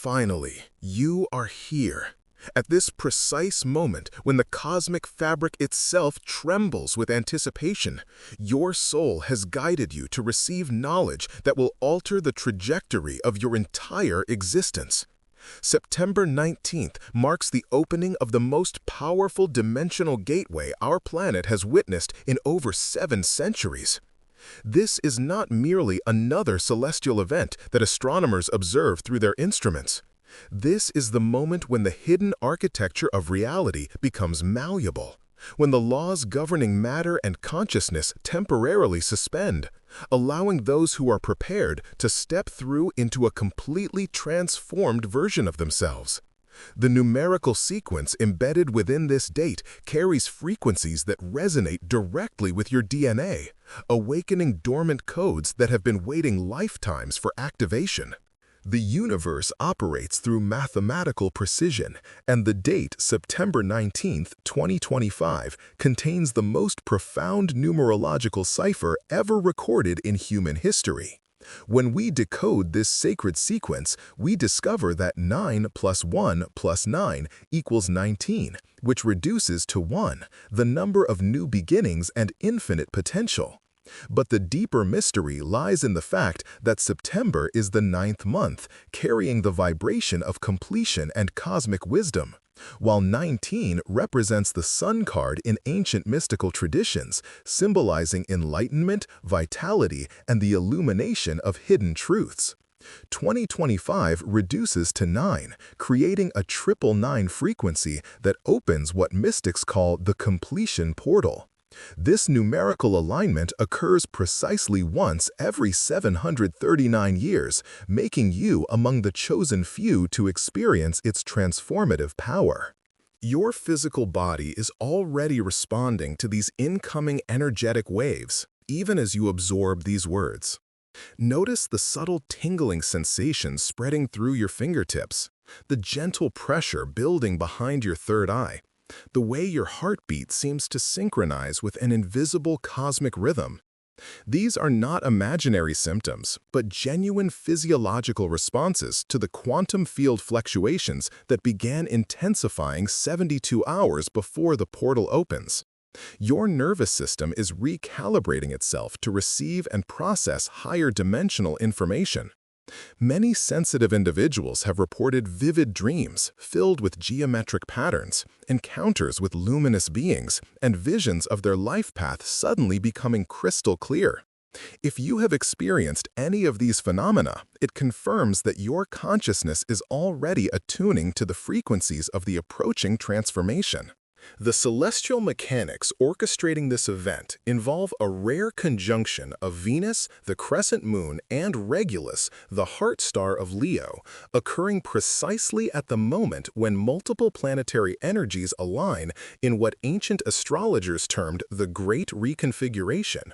Finally, you are here. At this precise moment, when the cosmic fabric itself trembles with anticipation, your soul has guided you to receive knowledge that will alter the trajectory of your entire existence. September 19th marks the opening of the most powerful dimensional gateway our planet has witnessed in over 7 centuries. This is not merely another celestial event that astronomers observe through their instruments. This is the moment when the hidden architecture of reality becomes malleable, when the laws governing matter and consciousness temporarily suspend, allowing those who are prepared to step through into a completely transformed version of themselves. The numerical sequence embedded within this date carries frequencies that resonate directly with your DNA, awakening dormant codes that have been waiting lifetimes for activation. The universe operates through mathematical precision, and the date September 19, 2025 contains the most profound numerological cipher ever recorded in human history. When we decode this sacred sequence, we discover that 9 plus 1 plus 9 equals 19, which reduces to 1, the number of new beginnings and infinite potential. But the deeper mystery lies in the fact that September is the 9th month, carrying the vibration of completion and cosmic wisdom, while 19 represents the sun card in ancient mystical traditions, symbolizing enlightenment, vitality, and the illumination of hidden truths. 2025 reduces to 9, creating a triple 9 frequency that opens what mystics call the completion portal. This numerical alignment occurs precisely once every 739 years, making you among the chosen few to experience its transformative power. Your physical body is already responding to these incoming energetic waves, even as you absorb these words. Notice the subtle tingling sensation spreading through your fingertips, the gentle pressure building behind your third eye, the way your heartbeat seems to synchronize with an invisible cosmic rhythm. These are not imaginary symptoms, but genuine physiological responses to the quantum field fluctuations that began intensifying 72 hours before the portal opens. Your nervous system is recalibrating itself to receive and process higher dimensional information. Many sensitive individuals have reported vivid dreams filled with geometric patterns, encounters with luminous beings, and visions of their life path suddenly becoming crystal clear. If you have experienced any of these phenomena, it confirms that your consciousness is already attuning to the frequencies of the approaching transformation. The celestial mechanics orchestrating this event involve a rare conjunction of Venus, the crescent moon, and Regulus, the heart star of Leo, occurring precisely at the moment when multiple planetary energies align in what ancient astrologers termed the Great Reconfiguration.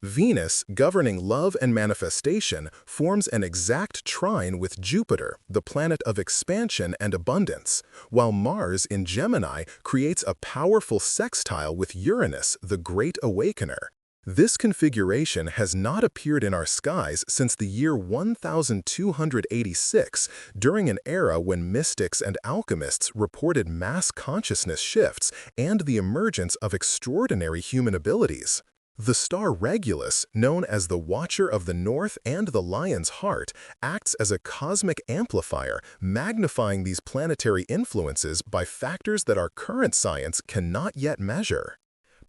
Venus, governing love and manifestation, forms an exact trine with Jupiter, the planet of expansion and abundance, while Mars in Gemini creates a powerful sextile with Uranus, the Great Awakener. This configuration has not appeared in our skies since the year 1286, during an era when mystics and alchemists reported mass consciousness shifts and the emergence of extraordinary human abilities. The star Regulus, known as the Watcher of the North and the Lion's Heart, acts as a cosmic amplifier, magnifying these planetary influences by factors that our current science cannot yet measure.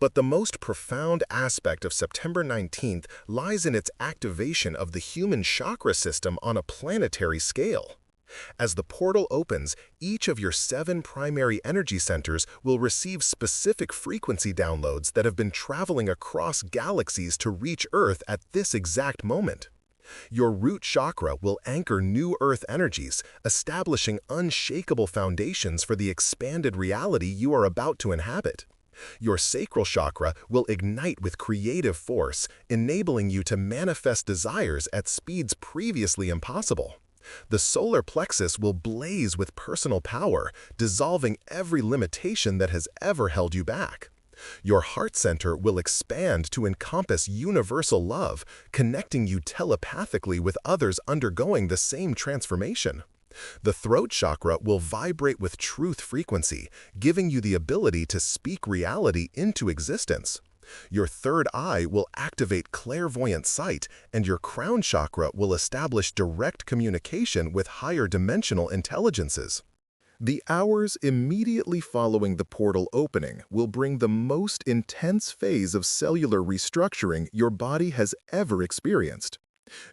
But the most profound aspect of September 19th lies in its activation of the human chakra system on a planetary scale. As the portal opens, each of your 7 primary energy centers will receive specific frequency downloads that have been traveling across galaxies to reach Earth at this exact moment. Your root chakra will anchor new Earth energies, establishing unshakable foundations for the expanded reality you are about to inhabit. Your sacral chakra will ignite with creative force, enabling you to manifest desires at speeds previously impossible. The solar plexus will blaze with personal power, dissolving every limitation that has ever held you back. Your heart center will expand to encompass universal love, connecting you telepathically with others undergoing the same transformation. The throat chakra will vibrate with truth frequency, giving you the ability to speak reality into existence. Your third eye will activate clairvoyant sight, and your crown chakra will establish direct communication with higher dimensional intelligences. The hours immediately following the portal opening will bring the most intense phase of cellular restructuring your body has ever experienced.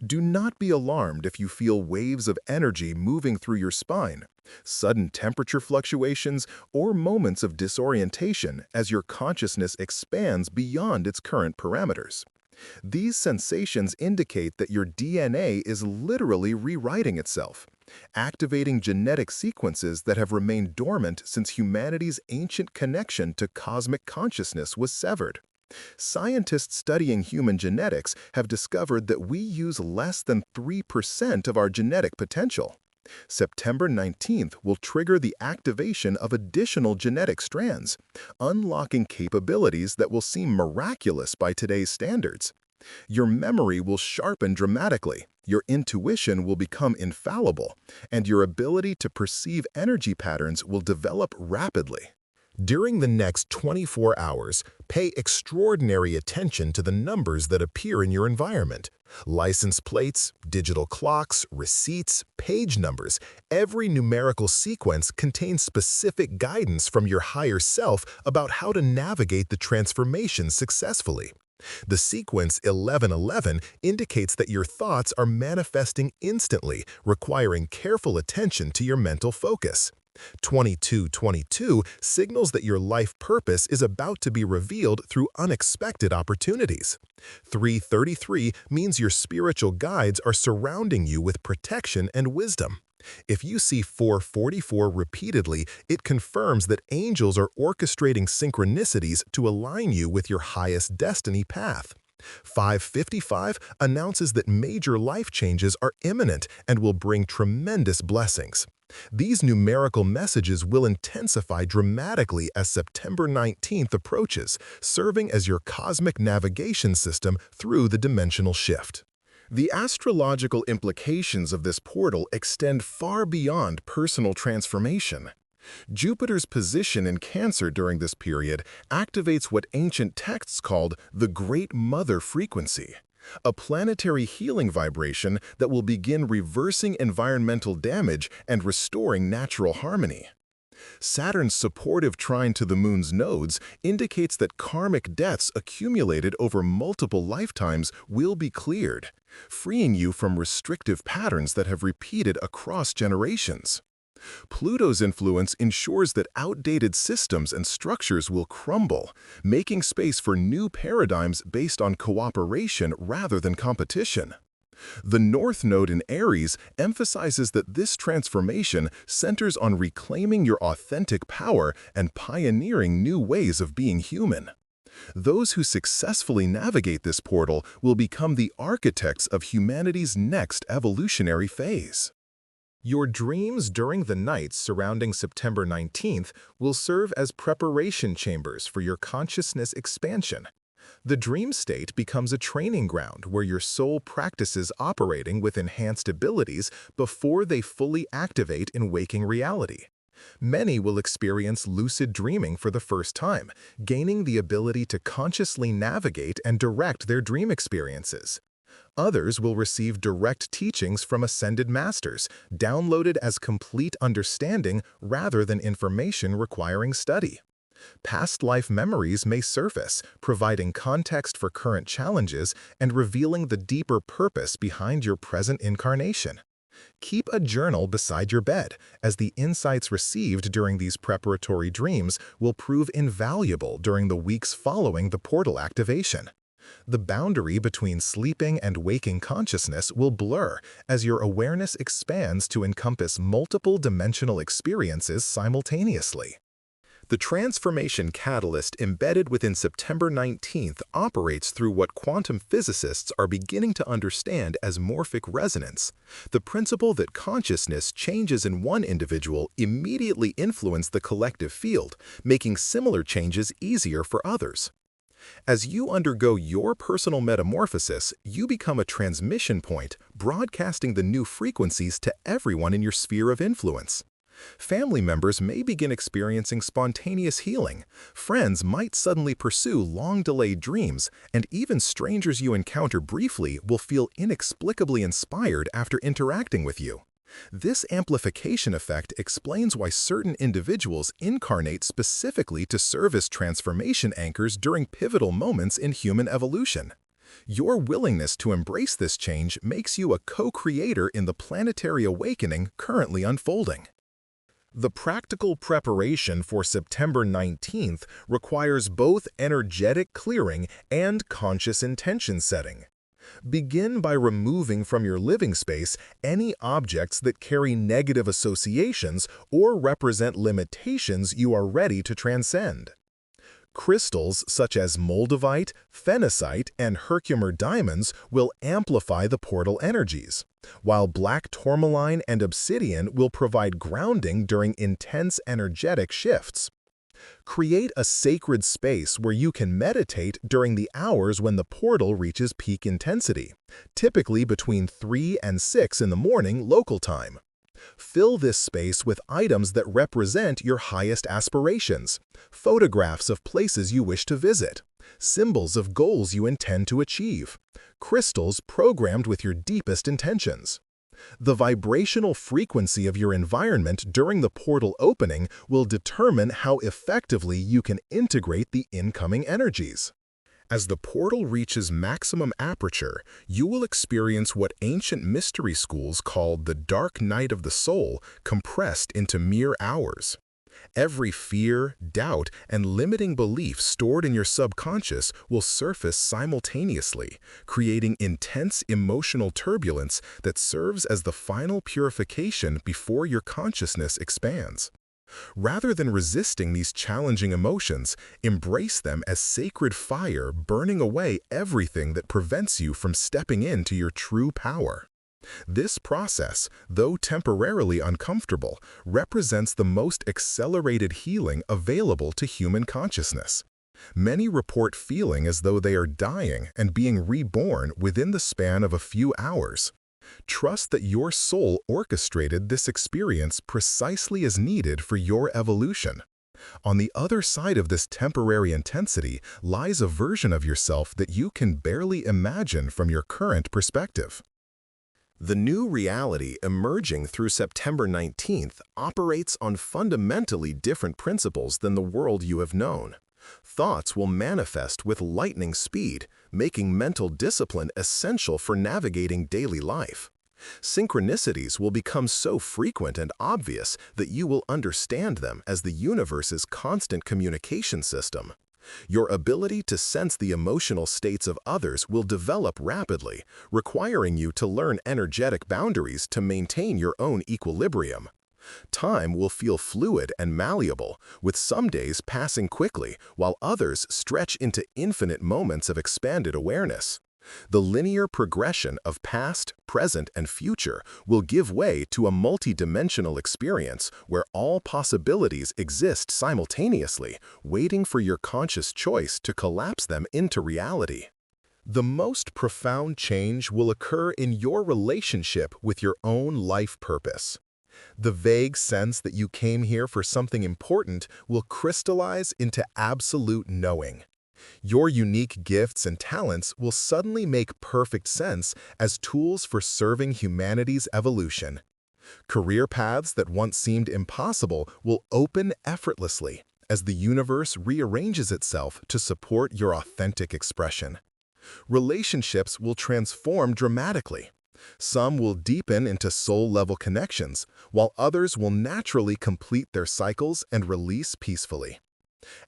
Do not be alarmed if you feel waves of energy moving through your spine, sudden temperature fluctuations, or moments of disorientation as your consciousness expands beyond its current parameters. These sensations indicate that your DNA is literally rewriting itself, activating genetic sequences that have remained dormant since humanity's ancient connection to cosmic consciousness was severed. Scientists studying human genetics have discovered that we use less than 3% of our genetic potential. September 19th will trigger the activation of additional genetic strands, unlocking capabilities that will seem miraculous by today's standards. Your memory will sharpen dramatically, your intuition will become infallible, and your ability to perceive energy patterns will develop rapidly. During the next 24 hours, pay extraordinary attention to the numbers that appear in your environment. License plates, digital clocks, receipts, page numbers, every numerical sequence contains specific guidance from your higher self about how to navigate the transformation successfully. The sequence 1111 indicates that your thoughts are manifesting instantly, requiring careful attention to your mental focus. 2222 signals that your life purpose is about to be revealed through unexpected opportunities. 333 means your spiritual guides are surrounding you with protection and wisdom. If you see 444 repeatedly, it confirms that angels are orchestrating synchronicities to align you with your highest destiny path. 555 announces that major life changes are imminent and will bring tremendous blessings. These numerical messages will intensify dramatically as September 19th approaches, serving as your cosmic navigation system through the dimensional shift. The astrological implications of this portal extend far beyond personal transformation. Jupiter's position in Cancer during this period activates what ancient texts called the Great Mother frequency, a planetary healing vibration that will begin reversing environmental damage and restoring natural harmony. Saturn's supportive trine to the Moon's nodes indicates that karmic debts accumulated over multiple lifetimes will be cleared, freeing you from restrictive patterns that have repeated across generations. Pluto's influence ensures that outdated systems and structures will crumble, making space for new paradigms based on cooperation rather than competition. The North Node in Aries emphasizes that this transformation centers on reclaiming your authentic power and pioneering new ways of being human. Those who successfully navigate this portal will become the architects of humanity's next evolutionary phase. Your dreams during the nights surrounding September 19th will serve as preparation chambers for your consciousness expansion. The dream state becomes a training ground where your soul practices operating with enhanced abilities before they fully activate in waking reality. Many will experience lucid dreaming for the first time, gaining the ability to consciously navigate and direct their dream experiences. Others will receive direct teachings from ascended masters, downloaded as complete understanding rather than information requiring study. Past life memories may surface, providing context for current challenges and revealing the deeper purpose behind your present incarnation. Keep a journal beside your bed, as the insights received during these preparatory dreams will prove invaluable during the weeks following the portal activation. The boundary between sleeping and waking consciousness will blur as your awareness expands to encompass multiple dimensional experiences simultaneously. The transformation catalyst embedded within September 19th operates through what quantum physicists are beginning to understand as morphic resonance, the principle that consciousness changes in one individual immediately influence the collective field, making similar changes easier for others. As you undergo your personal metamorphosis, you become a transmission point, broadcasting the new frequencies to everyone in your sphere of influence. Family members may begin experiencing spontaneous healing, friends might suddenly pursue long-delayed dreams, and even strangers you encounter briefly will feel inexplicably inspired after interacting with you. This amplification effect explains why certain individuals incarnate specifically to serve as transformation anchors during pivotal moments in human evolution. Your willingness to embrace this change makes you a co-creator in the planetary awakening currently unfolding. The practical preparation for September 19th requires both energetic clearing and conscious intention setting. Begin by removing from your living space any objects that carry negative associations or represent limitations you are ready to transcend. Crystals such as moldavite, phenacite, and Herkimer diamonds will amplify the portal energies, while black tourmaline and obsidian will provide grounding during intense energetic shifts. Create a sacred space where you can meditate during the hours when the portal reaches peak intensity, typically between 3 and 6 in the morning local time. Fill this space with items that represent your highest aspirations, photographs of places you wish to visit, symbols of goals you intend to achieve, crystals programmed with your deepest intentions. The vibrational frequency of your environment during the portal opening will determine how effectively you can integrate the incoming energies. As the portal reaches maximum aperture, you will experience what ancient mystery schools called the dark night of the soul compressed into mere hours. Every fear, doubt, and limiting belief stored in your subconscious will surface simultaneously, creating intense emotional turbulence that serves as the final purification before your consciousness expands. Rather than resisting these challenging emotions, embrace them as sacred fire burning away everything that prevents you from stepping into your true power. This process, though temporarily uncomfortable, represents the most accelerated healing available to human consciousness. Many report feeling as though they are dying and being reborn within the span of a few hours. Trust that your soul orchestrated this experience precisely as needed for your evolution. On the other side of this temporary intensity lies a version of yourself that you can barely imagine from your current perspective. The new reality emerging through September 19th operates on fundamentally different principles than the world you have known. Thoughts will manifest with lightning speed, making mental discipline essential for navigating daily life. Synchronicities will become so frequent and obvious that you will understand them as the universe's constant communication system. Your ability to sense the emotional states of others will develop rapidly, requiring you to learn energetic boundaries to maintain your own equilibrium. Time will feel fluid and malleable, with some days passing quickly while others stretch into infinite moments of expanded awareness. The linear progression of past, present, and future will give way to a multidimensional experience where all possibilities exist simultaneously, waiting for your conscious choice to collapse them into reality. The most profound change will occur in your relationship with your own life purpose. The vague sense that you came here for something important will crystallize into absolute knowing. Your unique gifts and talents will suddenly make perfect sense as tools for serving humanity's evolution. Career paths that once seemed impossible will open effortlessly as the universe rearranges itself to support your authentic expression. Relationships will transform dramatically. Some will deepen into soul-level connections, while others will naturally complete their cycles and release peacefully.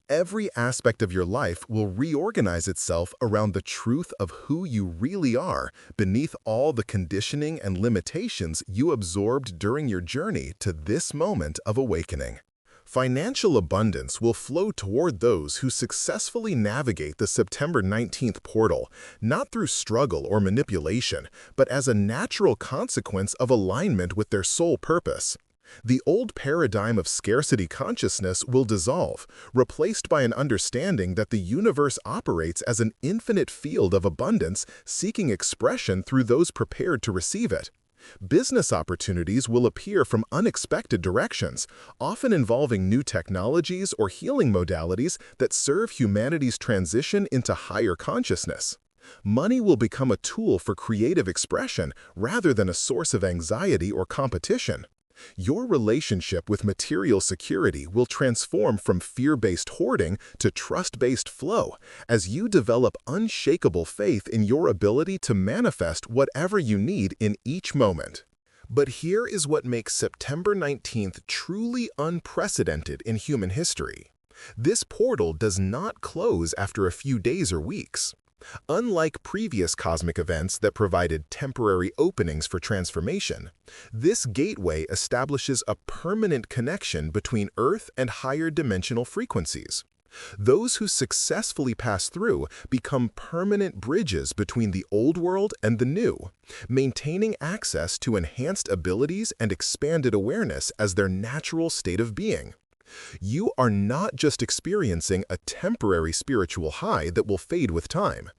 Every aspect of your life will reorganize itself around the truth of who you really are beneath all the conditioning and limitations you absorbed during your journey to this moment of awakening. Financial abundance will flow toward those who successfully navigate the September 19th portal, not through struggle or manipulation, but as a natural consequence of alignment with their soul purpose. The old paradigm of scarcity consciousness will dissolve, replaced by an understanding that the universe operates as an infinite field of abundance seeking expression through those prepared to receive it. Business opportunities will appear from unexpected directions, often involving new technologies or healing modalities that serve humanity's transition into higher consciousness. Money will become a tool for creative expression rather than a source of anxiety or competition. Your relationship with material security will transform from fear-based hoarding to trust-based flow as you develop unshakable faith in your ability to manifest whatever you need in each moment. But here is what makes September 19th truly unprecedented in human history. This portal does not close after a few days or weeks. Unlike previous cosmic events that provided temporary openings for transformation, this gateway establishes a permanent connection between Earth and higher dimensional frequencies. Those who successfully pass through become permanent bridges between the old world and the new, maintaining access to enhanced abilities and expanded awareness as their natural state of being. You are not just experiencing a temporary spiritual high that will fade with time.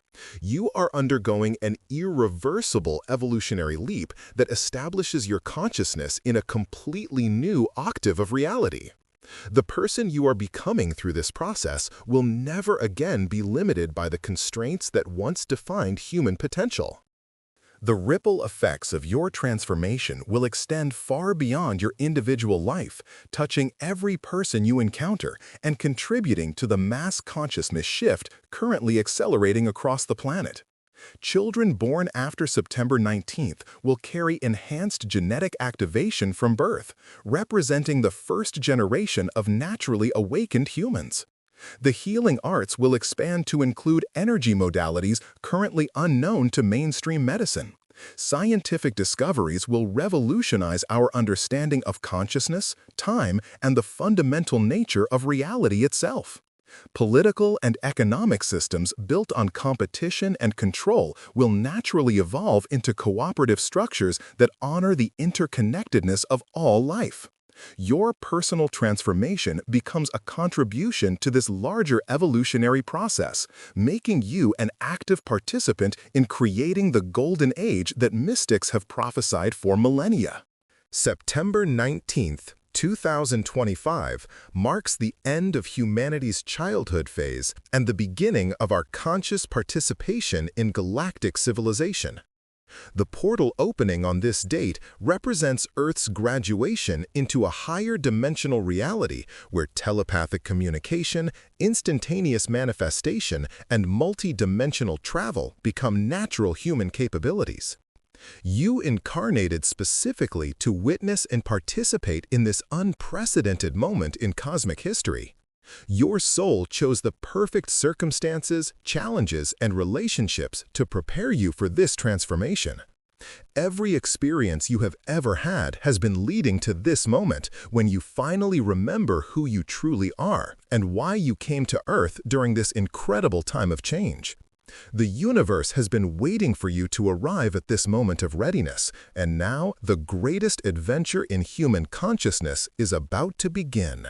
You are undergoing an irreversible evolutionary leap that establishes your consciousness in a completely new octave of reality. The person you are becoming through this process will never again be limited by the constraints that once defined human potential. The ripple effects of your transformation will extend far beyond your individual life, touching every person you encounter and contributing to the mass consciousness shift currently accelerating across the planet. Children born after September 19th will carry enhanced genetic activation from birth, representing the first generation of naturally awakened humans. The healing arts will expand to include energy modalities currently unknown to mainstream medicine. Scientific discoveries will revolutionize our understanding of consciousness, time, and the fundamental nature of reality itself. Political and economic systems built on competition and control will naturally evolve into cooperative structures that honor the interconnectedness of all life. Your personal transformation becomes a contribution to this larger evolutionary process, making you an active participant in creating the golden age that mystics have prophesied for millennia. September 19th, 2025 marks the end of humanity's childhood phase and the beginning of our conscious participation in galactic civilization. The portal opening on this date represents Earth's graduation into a higher dimensional reality where telepathic communication, instantaneous manifestation, and multi-dimensional travel become natural human capabilities. You incarnated specifically to witness and participate in this unprecedented moment in cosmic history. Your soul chose the perfect circumstances, challenges, and relationships to prepare you for this transformation. Every experience you have ever had has been leading to this moment when you finally remember who you truly are and why you came to Earth during this incredible time of change. The universe has been waiting for you to arrive at this moment of readiness, and now the greatest adventure in human consciousness is about to begin.